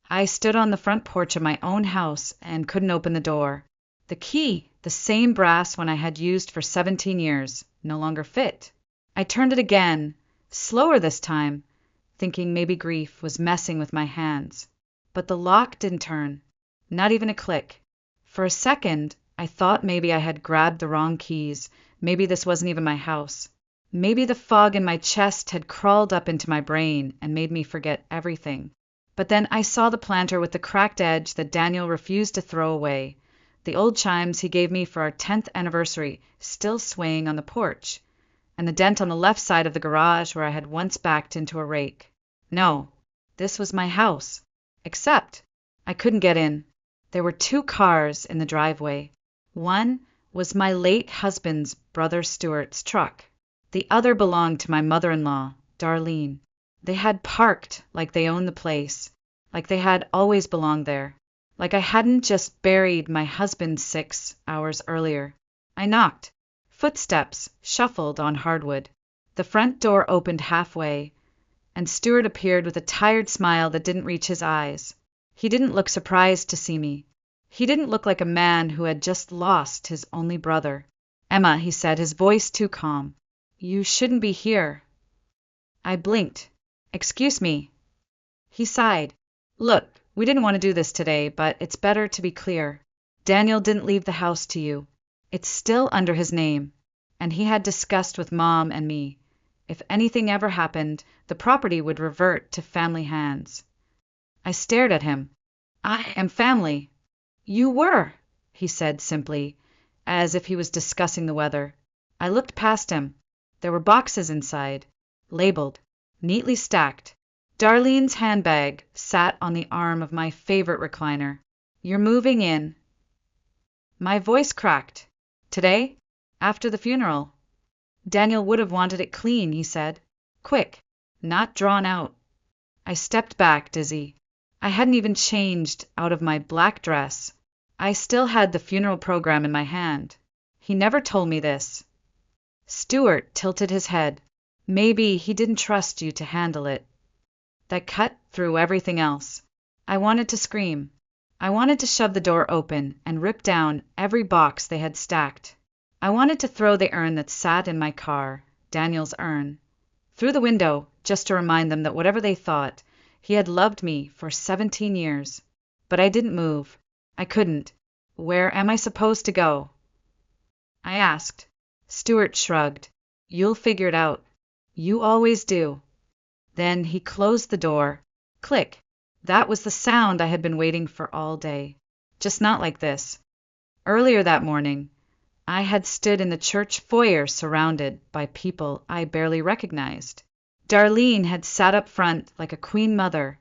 I stood on the front porch of my own house and couldn't open the door. The key, the same brass one I had used for 17 years, no longer fit. I turned it again, slower this time, thinking maybe grief was messing with my hands. But the lock didn't turn, not even a click. For a second, I thought maybe I had grabbed the wrong keys. Maybe this wasn't even my house. Maybe the fog in my chest had crawled up into my brain and made me forget everything. But then I saw the planter with the cracked edge that Daniel refused to throw away, the old chimes he gave me for our 10th anniversary still swaying on the porch, and the dent on the left side of the garage where I had once backed into a rake. No, this was my house. Except I couldn't get in. There were 2 cars in the driveway. One was my late husband's brother Stuart's truck. The other belonged to my mother-in-law, Darlene. They had parked like they owned the place, like they had always belonged there, like I hadn't just buried my husband 6 hours earlier. I knocked. Footsteps shuffled on hardwood. The front door opened halfway, and Stuart appeared with a tired smile that didn't reach his eyes. He didn't look surprised to see me. He didn't look like a man who had just lost his only brother. "Emma," he said, his voice too calm, "you shouldn't be here." I blinked. "Excuse me." He sighed. "Look, we didn't want to do this today, but it's better to be clear. Daniel didn't leave the house to you. It's still under his name, and he had discussed with Mom and me. If anything ever happened, the property would revert to family hands." I stared at him. "I am family." "You were," he said simply, as if he was discussing the weather. I looked past him. There were boxes inside, labeled, neatly stacked. Darlene's handbag sat on the arm of my favorite recliner. "You're moving in." My voice cracked. "Today? After the funeral?" "Daniel would have wanted it clean," he said. "Quick, not drawn out." I stepped back, dizzy. I hadn't even changed out of my black dress. I still had the funeral program in my hand. He never told me this. Stuart tilted his head. "Maybe he didn't trust you to handle it." That cut through everything else. I wanted to scream. I wanted to shove the door open and rip down every box they had stacked. I wanted to throw the urn that sat in my car, Daniel's urn, through the window, just to remind them that whatever they thought, he had loved me for 17 years. But I didn't move. I couldn't. "Where am I supposed to go?" I asked. Stuart shrugged. "You'll figure it out. You always do." Then he closed the door. Click. That was the sound I had been waiting for all day. Just not like this. Earlier that morning, I had stood in the church foyer surrounded by people I barely recognized. Darlene had sat up front like a queen mother,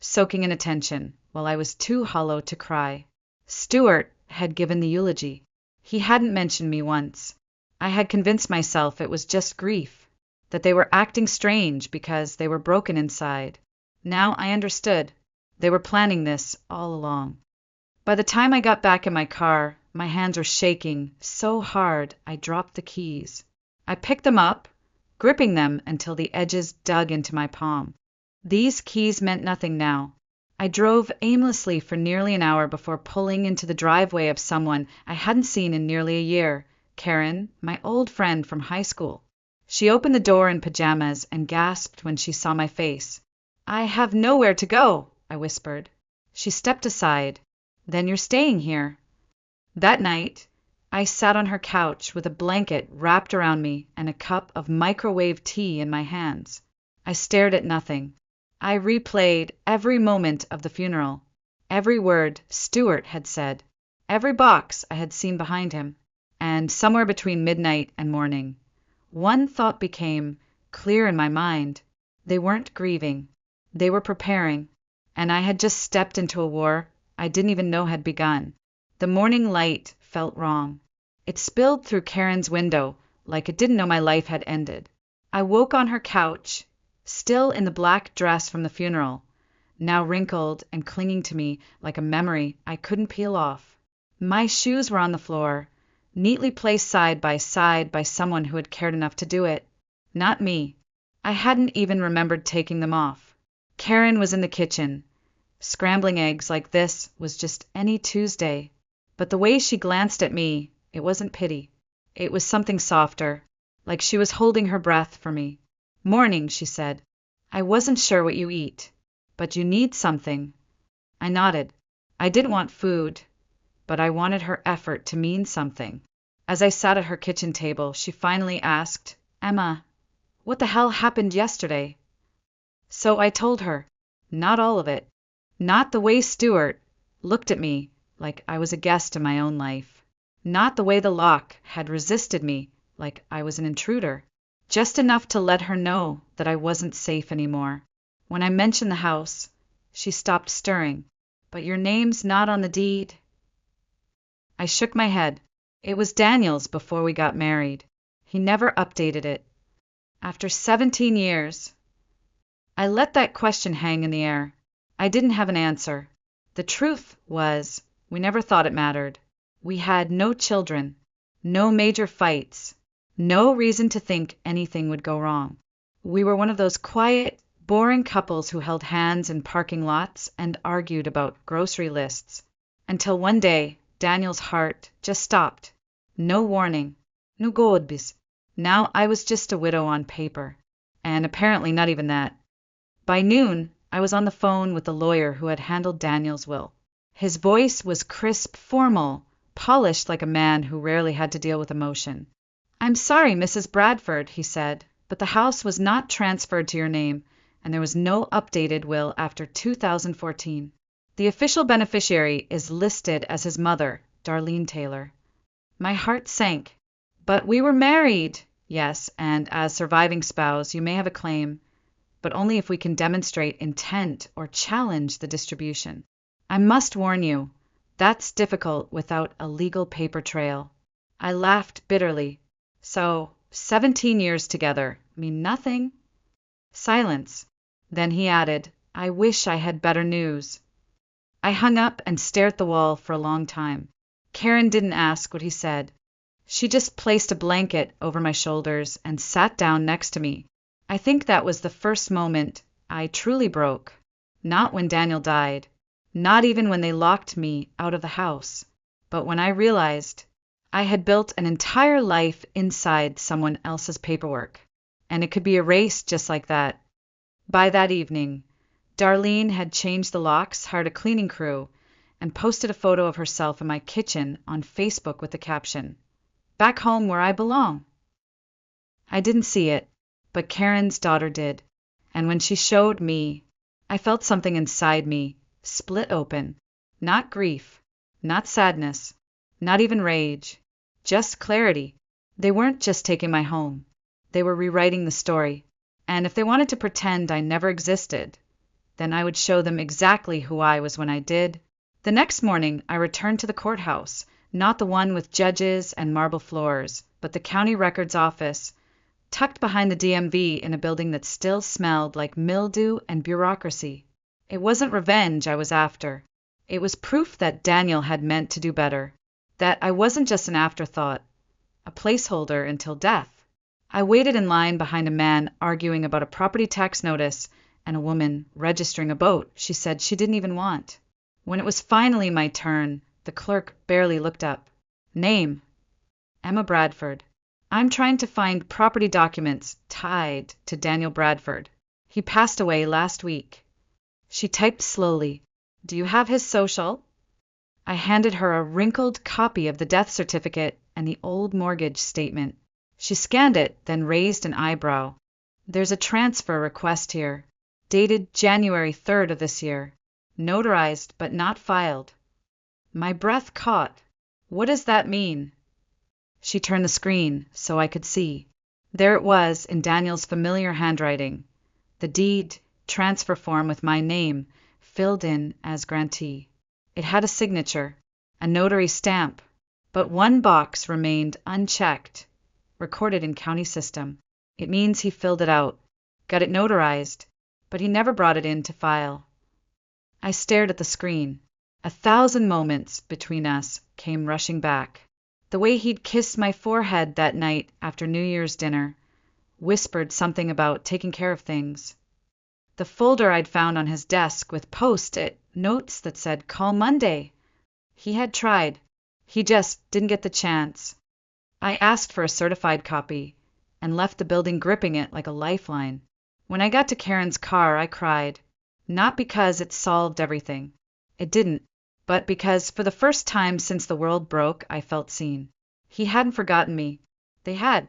soaking in attention, while I was too hollow to cry. Stuart had given the eulogy. He hadn't mentioned me once. I had convinced myself it was just grief, that they were acting strange because they were broken inside. Now I understood. They were planning this all along. By the time I got back in my car, my hands were shaking so hard I dropped the keys. I picked them up, gripping them until the edges dug into my palm. These keys meant nothing now. I drove aimlessly for nearly an hour before pulling into the driveway of someone I hadn't seen in nearly a year, Karen, my old friend from high school. She opened the door in pajamas and gasped when she saw my face. "I have nowhere to go," I whispered. She stepped aside. "Then you're staying here." That night, I sat on her couch with a blanket wrapped around me and a cup of microwave tea in my hands. I stared at nothing. I replayed every moment of the funeral, every word Stuart had said, every box I had seen behind him. And somewhere between midnight and morning, one thought became clear in my mind. They weren't grieving. They were preparing. And I had just stepped into a war I didn't even know had begun. The morning light felt wrong. It spilled through Karen's window like it didn't know my life had ended. I woke on her couch, still in the black dress from the funeral, now wrinkled and clinging to me like a memory I couldn't peel off. My shoes were on the floor, neatly placed side by someone who had cared enough to do it. Not me. I hadn't even remembered taking them off. Karen was in the kitchen, Scrambling eggs like this was just any Tuesday. But the way she glanced at me, it wasn't pity. It was something softer, like she was holding her breath for me. "Morning," she said. "I wasn't sure what you eat, but you need something." I nodded. I didn't want food, but I wanted her effort to mean something. As I sat at her kitchen table, she finally asked, "Emma, what the hell happened yesterday?" So I told her. Not all of it. Not the way Stuart looked at me like I was a guest in my own life. Not the way the lock had resisted me like I was an intruder. Just enough to let her know that I wasn't safe anymore. When I mentioned the house, she stopped stirring. "But your name's not on the deed." I shook my head. It was Daniel's before we got married. He never updated it. After 17 years, I let that question hang in the air. I didn't have an answer. The truth was, we never thought it mattered. We had no children, no major fights, no reason to think anything would go wrong. We were one of those quiet, boring couples who held hands in parking lots and argued about grocery lists. Until one day, Daniel's heart just stopped. No warning. No godbis. Now I was just a widow on paper. And apparently not even that. By noon, I was on the phone with the lawyer who had handled Daniel's will. His voice was crisp, formal, polished like a man who rarely had to deal with emotion. "I'm sorry, Mrs. Bradford," he said, "but the house was not transferred to your name, and there was no updated will after 2014. The official beneficiary is listed as his mother, Darlene Taylor." My heart sank. "But we were married." "Yes, and as surviving spouse, you may have a claim, but only if we can demonstrate intent or challenge the distribution. I must warn you, that's difficult without a legal paper trail." I laughed bitterly. "So, 17 years together mean nothing?" Silence. Then he added, "I wish I had better news." I hung up and stared at the wall for a long time. Karen didn't ask what he said. She just placed a blanket over my shoulders and sat down next to me. I think that was the first moment I truly broke. Not when Daniel died, not even when they locked me out of the house, but when I realized I had built an entire life inside someone else's paperwork, and it could be erased just like that. By that evening, Darlene had changed the locks, hired a cleaning crew, and posted a photo of herself in my kitchen on Facebook with the caption, "Back home where I belong." I didn't see it, but Karen's daughter did, and when she showed me, I felt something inside me split open. Not grief, not sadness, not even rage, just clarity. They weren't just taking my home. They were rewriting the story, and if they wanted to pretend I never existed, then I would show them exactly who I was when I did. The next morning, I returned to the courthouse, not the one with judges and marble floors, but the county records office, tucked behind the DMV in a building that still smelled like mildew and bureaucracy. It wasn't revenge I was after. It was proof that Daniel had meant to do better, that I wasn't just an afterthought, a placeholder until death. I waited in line behind a man arguing about a property tax notice and a woman registering a boat she said she didn't even want. When it was finally my turn, the clerk barely looked up. "Name?" "Emma Bradford." "I'm trying to find property documents tied to Daniel Bradford. He passed away last week." She typed slowly. "Do you have his social?" I handed her a wrinkled copy of the death certificate and the old mortgage statement. She scanned it, then raised an eyebrow. "There's a transfer request here, dated January 3rd of this year. Notarized but not filed." My breath caught. "What does that mean?" She turned the screen so I could see. There it was in Daniel's familiar handwriting. The deed transfer form with my name filled in as grantee. It had a signature, a notary stamp, but one box remained unchecked, recorded in county system. It means he filled it out, got it notarized, but he never brought it in to file. I stared at the screen. 1,000 moments between us came rushing back. The way he'd kissed my forehead that night after New Year's dinner, whispered something about taking care of things. The folder I'd found on his desk with post-it notes that said, "Call Monday." He had tried. He just didn't get the chance. I asked for a certified copy and left the building gripping it like a lifeline. When I got to Karen's car, I cried. Not because it solved everything. It didn't. But because for the first time since the world broke, I felt seen. He hadn't forgotten me. They had.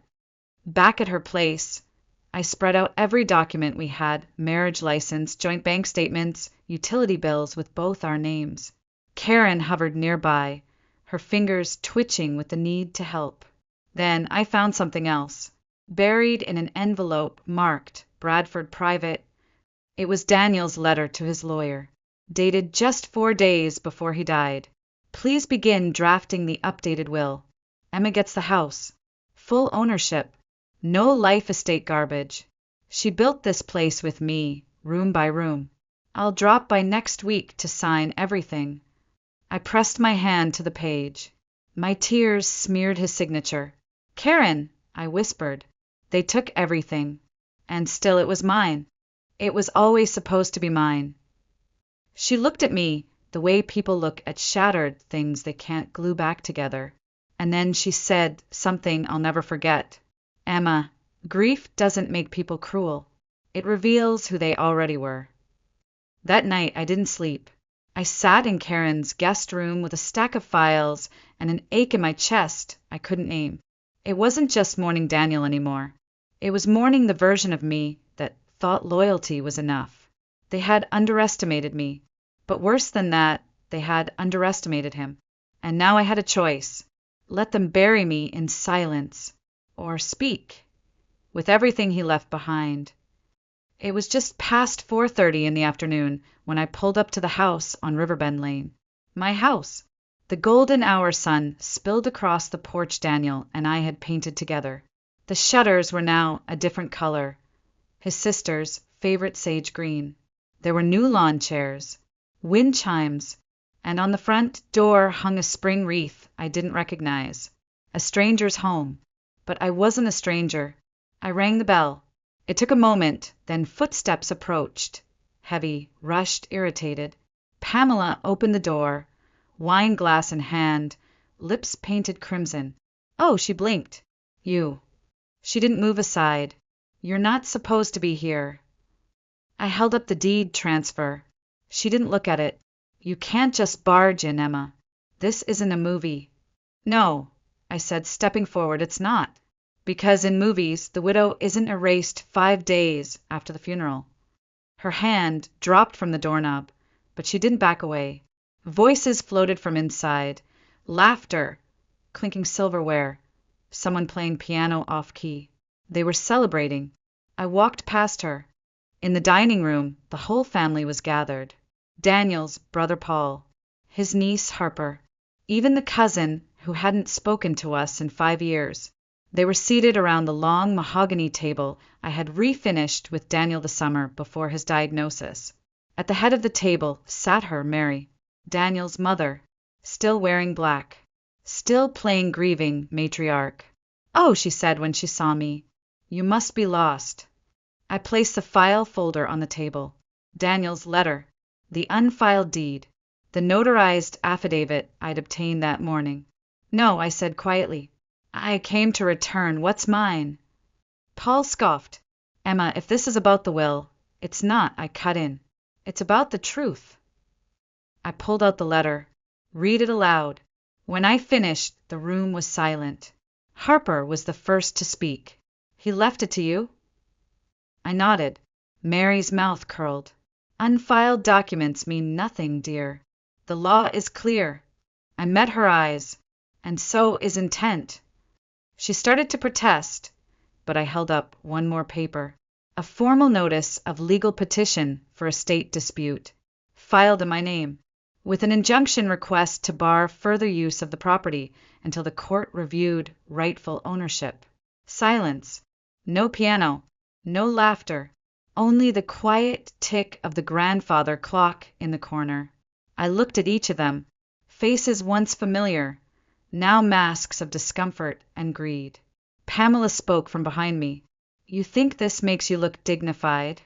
Back at her place, I spread out every document we had, marriage license, joint bank statements, utility bills with both our names. Karen hovered nearby, her fingers twitching with the need to help. Then I found something else, buried in an envelope marked Bradford Private. It was Daniel's letter to his lawyer, dated just 4 days before he died. Please begin drafting the updated will. Emma gets the house. Full ownership. No life estate garbage. She built this place with me, room by room. I'll drop by next week to sign everything. I pressed my hand to the page. My tears smeared his signature. Karen, I whispered. They took everything. And still it was mine. It was always supposed to be mine. She looked at me the way people look at shattered things they can't glue back together. And then she said something I'll never forget. Emma, grief doesn't make people cruel. It reveals who they already were. That night I didn't sleep. I sat in Karen's guest room with a stack of files and an ache in my chest I couldn't name. It wasn't just mourning Daniel anymore. It was mourning the version of me that thought loyalty was enough. They had underestimated me. But worse than that, they had underestimated him. And now I had a choice. Let them bury me in silence, or speak, with everything he left behind. It was just past 4:30 in the afternoon when I pulled up to the house on Riverbend Lane. My house. The golden hour sun spilled across the porch Daniel and I had painted together. The shutters were now a different color, his sister's favorite sage green. There were new lawn chairs, wind chimes, and on the front door hung a spring wreath I didn't recognize. A stranger's home. But I wasn't a stranger. I rang the bell. It took a moment, then footsteps approached. Heavy, rushed, irritated. Pamela opened the door, wine glass in hand, lips painted crimson. Oh, she blinked. You. She didn't move aside. You're not supposed to be here. I held up the deed transfer. She didn't look at it. You can't just barge in, Emma. This isn't a movie. No, I said, stepping forward, it's not. Because in movies, the widow isn't erased 5 days after the funeral. Her hand dropped from the doorknob, but she didn't back away. Voices floated from inside. Laughter, clinking silverware, someone playing piano off-key. They were celebrating. I walked past her. In the dining room, the whole family was gathered. Daniel's brother Paul, his niece Harper, even the cousin who hadn't spoken to us in 5 years. They were seated around the long mahogany table I had refinished with Daniel the summer before his diagnosis. At the head of the table sat her Mary, Daniel's mother, still wearing black, still playing grieving matriarch. Oh, she said when she saw me, you must be lost. I placed the file folder on the table. Daniel's letter, the unfiled deed, the notarized affidavit I'd obtained that morning. No, I said quietly. I came to return what's mine. Paul scoffed. Emma, if this is about the will, it's not, I cut in. It's about the truth. I pulled out the letter. Read it aloud. When I finished, the room was silent. Harper was the first to speak. He left it to you? I nodded. Mary's mouth curled. Unfiled documents mean nothing, dear. The law is clear. I met her eyes, and so is intent. She started to protest, but I held up one more paper. A formal notice of legal petition for estate dispute, filed in my name, with an injunction request to bar further use of the property until the court reviewed rightful ownership. Silence. No piano. No laughter. Only the quiet tick of the grandfather clock in the corner. I looked at each of them, faces once familiar, now masks of discomfort and greed. Pamela spoke from behind me. You think this makes you look dignified?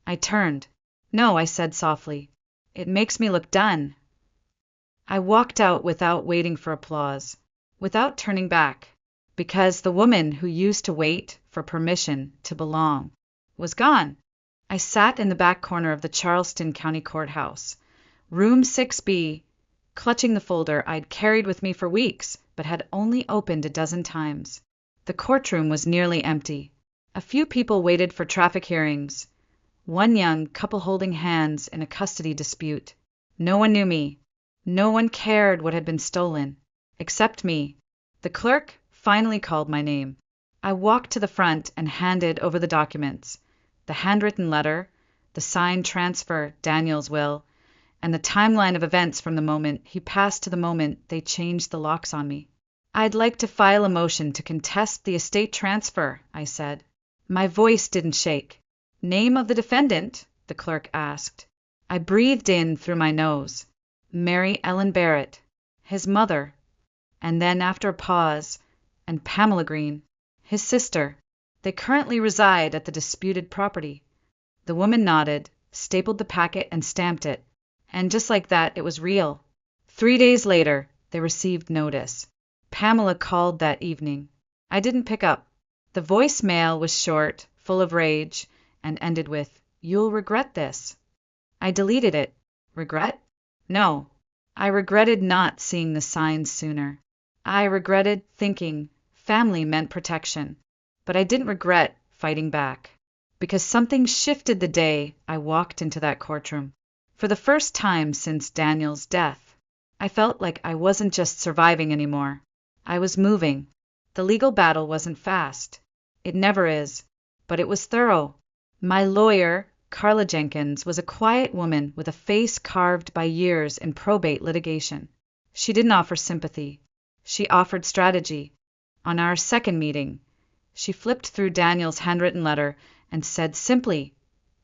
I turned. No, I said softly. It makes me look done. I walked out without waiting for applause, without turning back, because the woman who used to wait for permission to belong was gone. I sat in the back corner of the Charleston County Courthouse, room 6B, clutching the folder I'd carried with me for weeks, but had only opened a dozen times. The courtroom was nearly empty. A few people waited for traffic hearings. One young couple holding hands in a custody dispute. No one knew me. No one cared what had been stolen, except me. The clerk finally called my name. I walked to the front and handed over the documents, the handwritten letter, the signed transfer, Daniel's will, and the timeline of events from the moment he passed to the moment they changed the locks on me. I'd like to file a motion to contest the estate transfer, I said. My voice didn't shake. Name of the defendant? The clerk asked. I breathed in through my nose. Mary Ellen Barrett, his mother, and then after a pause, and Pamela Green, his sister. They currently reside at the disputed property. The woman nodded, stapled the packet, and stamped it. And just like that, it was real. 3 days later, they received notice. Pamela called that evening. I didn't pick up. The voicemail was short, full of rage, and ended with, "You'll regret this." I deleted it. Regret? No. I regretted not seeing the signs sooner. I regretted thinking family meant protection. But I didn't regret fighting back. Because something shifted the day I walked into that courtroom. For the first time since Daniel's death, I felt like I wasn't just surviving anymore. I was moving. The legal battle wasn't fast. It never is. But it was thorough. My lawyer, Carla Jenkins, was a quiet woman with a face carved by years in probate litigation. She didn't offer sympathy. She offered strategy. On our second meeting, she flipped through Daniel's handwritten letter and said simply,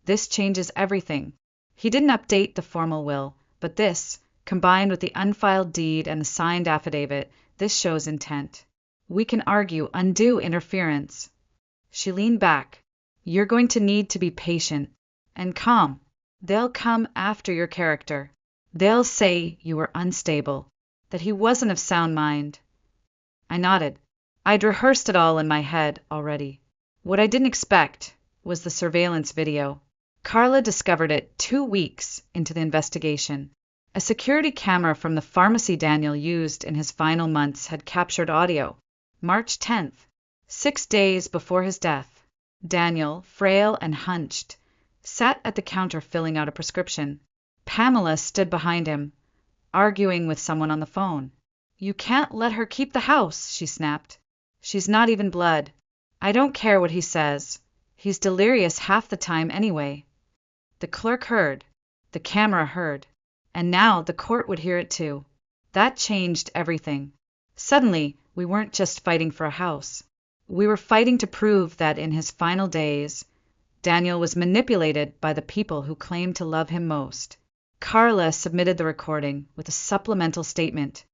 "This changes everything." He didn't update the formal will, but this, combined with the unfiled deed and the signed affidavit, this shows intent. We can argue undue interference. She leaned back. You're going to need to be patient and calm. They'll come after your character. They'll say you were unstable, that he wasn't of sound mind. I nodded. I'd rehearsed it all in my head already. What I didn't expect was the surveillance video. Carla discovered it 2 weeks into the investigation. A security camera from the pharmacy Daniel used in his final months had captured audio. March 10th, 6 days before his death. Daniel, frail and hunched, sat at the counter filling out a prescription. Pamela stood behind him, arguing with someone on the phone. "You can't let her keep the house," she snapped. "She's not even blood. I don't care what he says. He's delirious half the time anyway." The clerk heard. The camera heard. And now the court would hear it too. That changed everything. Suddenly, we weren't just fighting for a house. We were fighting to prove that in his final days, Daniel was manipulated by the people who claimed to love him most. Carla submitted the recording with a supplemental statement.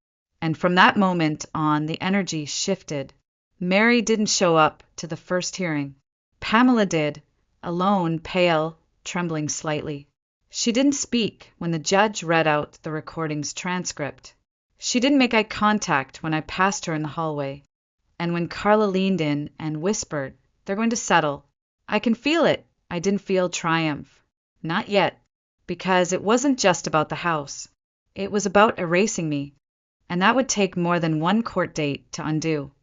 And from that moment on, the energy shifted. Mary didn't show up to the first hearing. Pamela did, alone, pale, trembling slightly. She didn't speak when the judge read out the recording's transcript. She didn't make eye contact when I passed her in the hallway. And when Carla leaned in and whispered, "They're going to settle," I can feel it. I didn't feel triumph. Not yet. Because it wasn't just about the house. It was about erasing me. And that would take more than one court date to undo.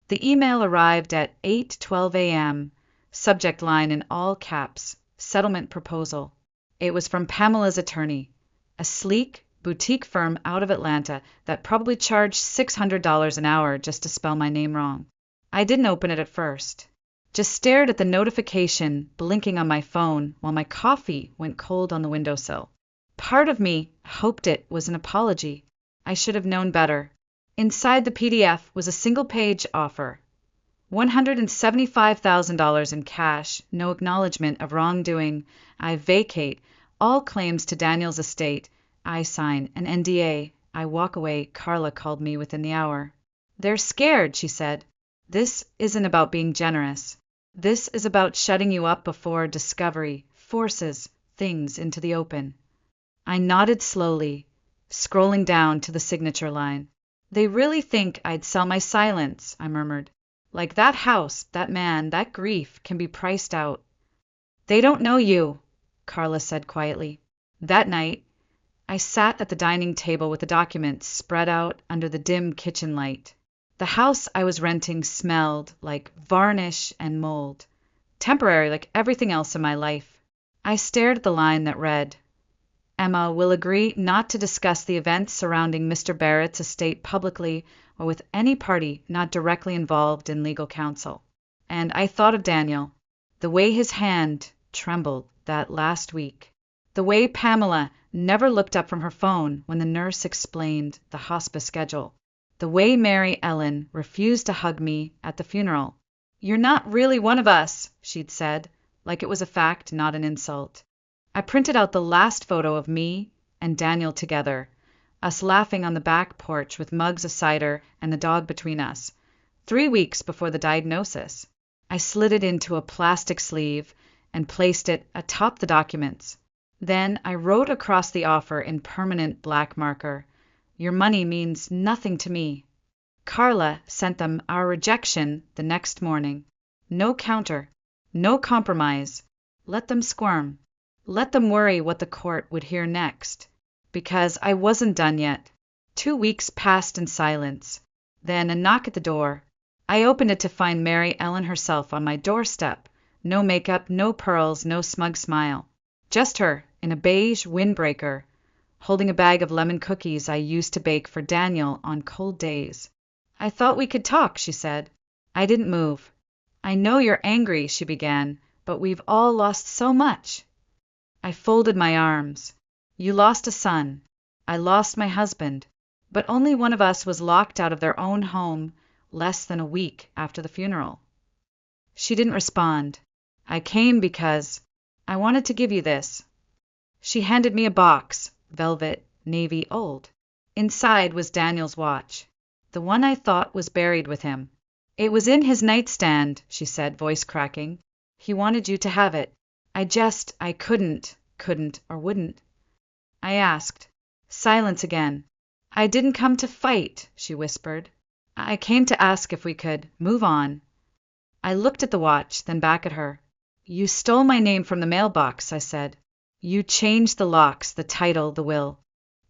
The email arrived at 8:12 a.m., subject line in all caps, settlement proposal. It was from Pamela's attorney, a sleek, boutique firm out of Atlanta that probably charged $600 an hour just to spell my name wrong. I didn't open it at first. Just stared at the notification blinking on my phone while my coffee went cold on the windowsill. Part of me hoped it was an apology. I should have known better. Inside the PDF was a single-page offer. $175,000 in cash, no acknowledgement of wrongdoing. I vacate all claims to Daniel's estate. I sign an NDA. I walk away. Carla called me within the hour. "They're scared," she said. "This isn't about being generous. This is about shutting you up before discovery forces things into the open." I nodded slowly, scrolling down to the signature line. They really think I'd sell my silence, I murmured. Like that house, that man, that grief can be priced out. They don't know you, Carla said quietly. That night, I sat at the dining table with the documents spread out under the dim kitchen light. The house I was renting smelled like varnish and mold, temporary like everything else in my life. I stared at the line that read, Emma will agree not to discuss the events surrounding Mr. Barrett's estate publicly or with any party not directly involved in legal counsel. And I thought of Daniel, the way his hand trembled that last week, the way Pamela never looked up from her phone when the nurse explained the hospice schedule, the way Mary Ellen refused to hug me at the funeral. You're not really one of us, she'd said, like it was a fact, not an insult. I printed out the last photo of me and Daniel together, us laughing on the back porch with mugs of cider and the dog between us, 3 weeks before the diagnosis. I slid it into a plastic sleeve and placed it atop the documents. Then I wrote across the offer in permanent black marker, Your money means nothing to me. Carla sent them our rejection the next morning. No counter, no compromise. Let them squirm. Let them worry what the court would hear next. Because I wasn't done yet. 2 weeks passed in silence. Then a knock at the door. I opened it to find Mary Ellen herself on my doorstep. No makeup, no pearls, no smug smile. Just her, in a beige windbreaker, holding a bag of lemon cookies I used to bake for Daniel on cold days. I thought we could talk, she said. I didn't move. I know you're angry, she began, but we've all lost so much. I folded my arms. You lost a son. I lost my husband. But only one of us was locked out of their own home less than a week after the funeral. She didn't respond. I came because I wanted to give you this. She handed me a box, velvet, navy old. Inside was Daniel's watch, the one I thought was buried with him. It was in his nightstand, she said, voice cracking. He wanted you to have it. I couldn't or wouldn't. I asked. Silence again. I didn't come to fight, she whispered. I came to ask if we could move on. I looked at the watch, then back at her. You stole my name from the mailbox, I said. You changed the locks, the title, the will.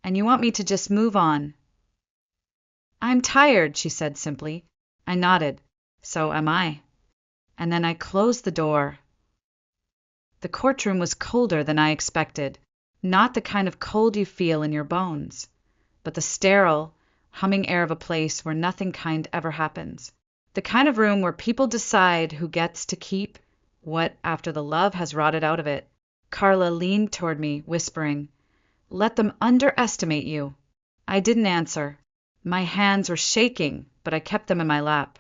And you want me to just move on. I'm tired, she said simply. I nodded. So am I. And then I closed the door. The courtroom was colder than I expected. Not the kind of cold you feel in your bones, but the sterile, humming air of a place where nothing kind ever happens. The kind of room where people decide who gets to keep what after the love has rotted out of it. Carla leaned toward me, whispering, Let them underestimate you. I didn't answer. My hands were shaking, but I kept them in my lap.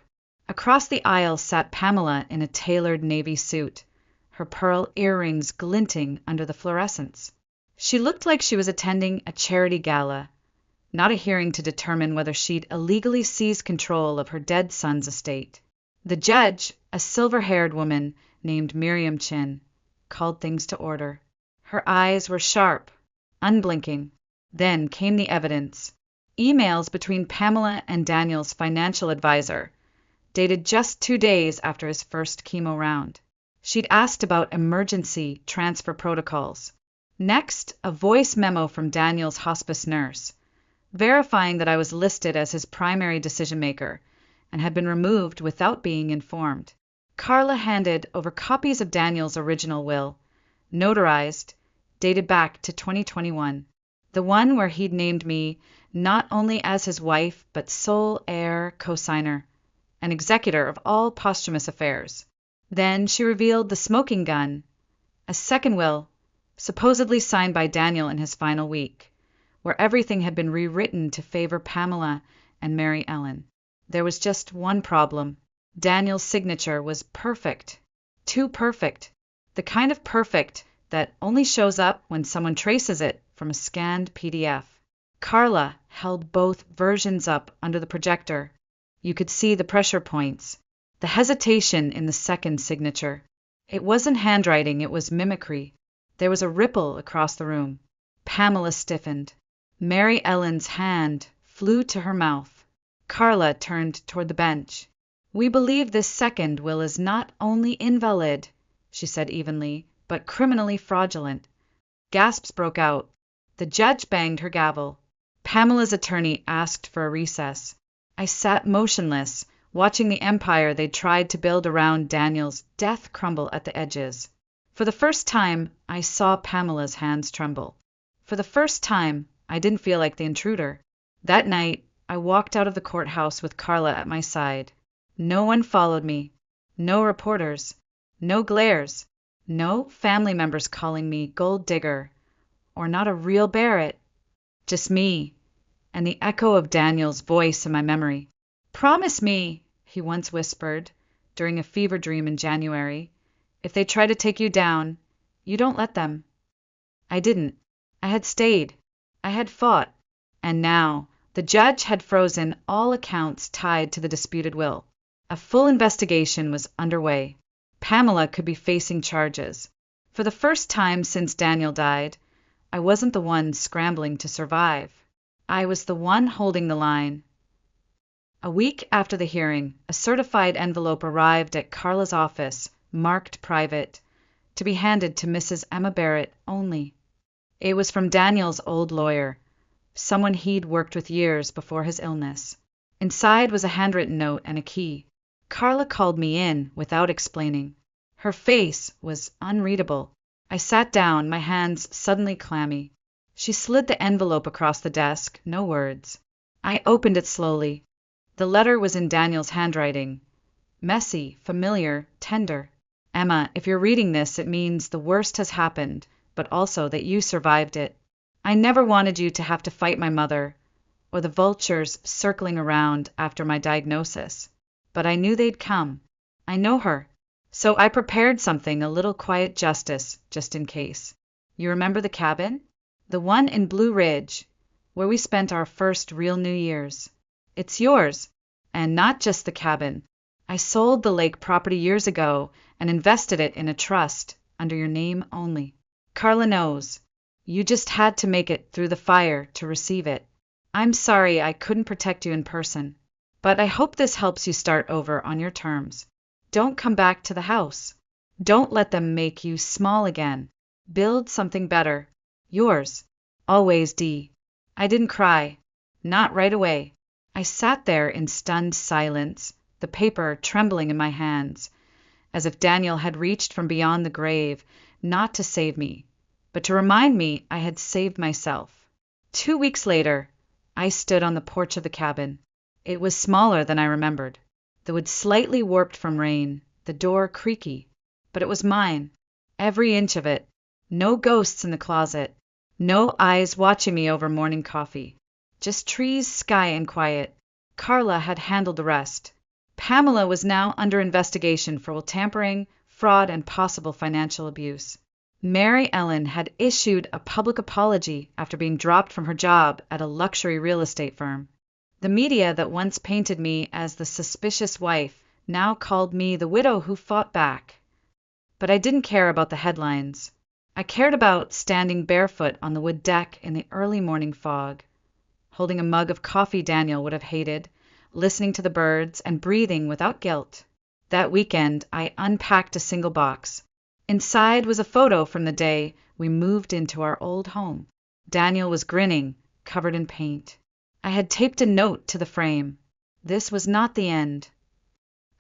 Across the aisle sat Pamela in a tailored navy suit, her pearl earrings glinting under the fluorescence. She looked like she was attending a charity gala, not a hearing to determine whether she'd illegally seized control of her dead son's estate. The judge, a silver-haired woman named Miriam Chin, called things to order. Her eyes were sharp, unblinking. Then came the evidence. Emails between Pamela and Daniel's financial advisor, dated just 2 days after his first chemo round. She'd asked about emergency transfer protocols. Next, a voice memo from Daniel's hospice nurse, verifying that I was listed as his primary decision-maker and had been removed without being informed. Carla handed over copies of Daniel's original will, notarized, dated back to 2021, the one where he'd named me not only as his wife but sole heir cosigner, an executor of all posthumous affairs. Then she revealed the smoking gun, a second will, supposedly signed by Daniel in his final week, where everything had been rewritten to favor Pamela and Mary Ellen. There was just one problem. Daniel's signature was perfect. Too perfect. The kind of perfect that only shows up when someone traces it from a scanned PDF. Carla held both versions up under the projector. You could see the pressure points, the hesitation in the second signature. It wasn't handwriting, it was mimicry. There was a ripple across the room. Pamela stiffened. Mary Ellen's hand flew to her mouth. Carla turned toward the bench. "We believe this second will is not only invalid," she said evenly, "but criminally fraudulent." Gasps broke out. The judge banged her gavel. Pamela's attorney asked for a recess. I sat motionless, watching the empire they'd tried to build around Daniel's death crumble at the edges. For the first time, I saw Pamela's hands tremble. For the first time, I didn't feel like the intruder. That night, I walked out of the courthouse with Carla at my side. No one followed me. No reporters. No glares. No family members calling me gold digger or not a real Barrett. Just me and the echo of Daniel's voice in my memory. "Promise me," he once whispered during a fever dream in January, "if they try to take you down, you don't let them." I didn't. I had stayed. I had fought. And now the judge had frozen all accounts tied to the disputed will. A full investigation was underway. Pamela could be facing charges. For the first time since Daniel died, I wasn't the one scrambling to survive. I was the one holding the line. A week after the hearing, a certified envelope arrived at Carla's office, marked private, to be handed to Mrs. Emma Barrett only. It was from Daniel's old lawyer, someone he'd worked with years before his illness. Inside was a handwritten note and a key. Carla called me in without explaining. Her face was unreadable. I sat down, my hands suddenly clammy. She slid the envelope across the desk, no words. I opened it slowly. The letter was in Daniel's handwriting. Messy, familiar, tender. "Emma, if you're reading this, it means the worst has happened, but also that you survived it. I never wanted you to have to fight my mother, or the vultures circling around after my diagnosis. But I knew they'd come. I know her. So I prepared something, a little quiet justice, just in case. You remember the cabin? The one in Blue Ridge, where we spent our first real New Year's. It's yours, and not just the cabin. I sold the lake property years ago and invested it in a trust under your name only. Carla knows. You just had to make it through the fire to receive it. I'm sorry I couldn't protect you in person, but I hope this helps you start over on your terms. Don't come back to the house. Don't let them make you small again. Build something better. Yours, always, D." I didn't cry. Not right away. I sat there in stunned silence, the paper trembling in my hands, as if Daniel had reached from beyond the grave, not to save me, but to remind me I had saved myself. 2 weeks later, I stood on the porch of the cabin. It was smaller than I remembered. The wood slightly warped from rain, the door creaky, but it was mine, every inch of it. No ghosts in the closet, no eyes watching me over morning coffee. Just trees, sky, and quiet. Carla had handled the rest. Pamela was now under investigation for will tampering, fraud, and possible financial abuse. Mary Ellen had issued a public apology after being dropped from her job at a luxury real estate firm. The media that once painted me as the suspicious wife now called me the widow who fought back. But I didn't care about the headlines. I cared about standing barefoot on the wood deck in the early morning fog, holding a mug of coffee Daniel would have hated, listening to the birds, and breathing without guilt. That weekend, I unpacked a single box. Inside was a photo from the day we moved into our old home. Daniel was grinning, covered in paint. I had taped a note to the frame. This was not the end.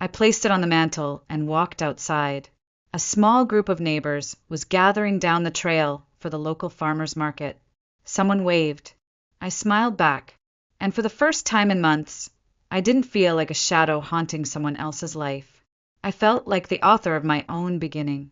I placed it on the mantel and walked outside. A small group of neighbors was gathering down the trail for the local farmers market. Someone waved. I smiled back, and for the first time in months, I didn't feel like a shadow haunting someone else's life. I felt like the author of my own beginning.